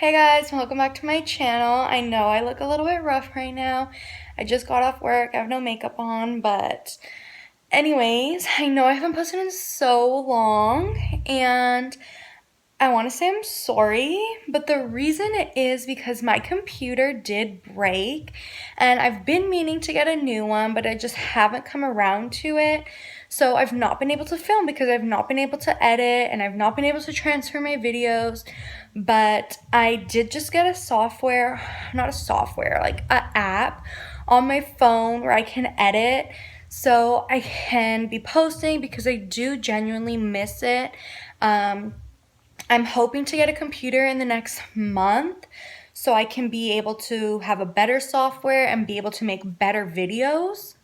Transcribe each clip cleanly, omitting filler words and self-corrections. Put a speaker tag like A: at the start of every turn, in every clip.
A: Hey guys, welcome back to my channel. I know I look a little bit rough right now. I just got off work. I have no makeup on, but anyways, I know I haven't posted in so long and I want to say I'm sorry, but the reason it is because my computer did break and I've been meaning to get a new one, but I just haven't come around to it. So I've not been able to film because I've not been able to edit and I've not been able to transfer my videos. But I did just get a software, not a software, like an app on my phone where I can edit so I can be posting because I do genuinely miss it. I'm hoping to get a computer in the next month so I can be able to have a better software and be able to make better videos.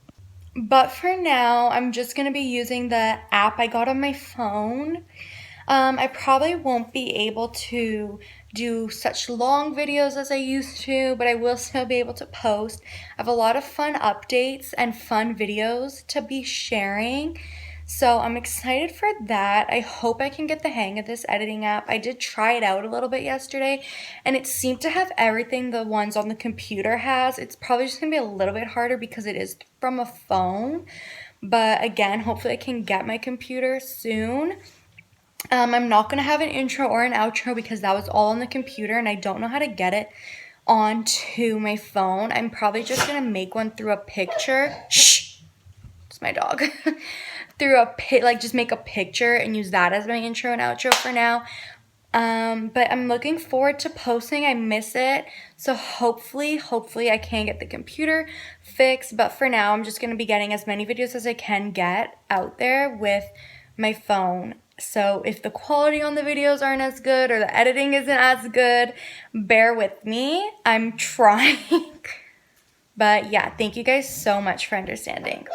A: But for now, I'm just going to be using the app I got on my phone. I probably won't be able to do such long videos as I used to, but I will still be able to post. I have a lot of fun updates and fun videos to be sharing. So I'm excited for that. I hope I can get the hang of this editing app. I did try it out a little bit yesterday and it seemed to have everything the ones on the computer has. It's probably just gonna be a little bit harder because it is from a phone. But again, hopefully I can get my computer soon. I'm not going to have an intro or an outro because that was all on the computer and I don't know how to get it onto my phone. I'm probably just going to make one through a picture. Shh! It's my dog. Through just make a picture and use that as my intro and outro for now. But I'm looking forward to posting. I miss it. So hopefully I can get the computer fixed. But for now, I'm just going to be getting as many videos as I can get out there with my phone. So if the quality on the videos aren't as good or the editing isn't as good, bear with me. I'm trying. But yeah, thank you guys so much for understanding.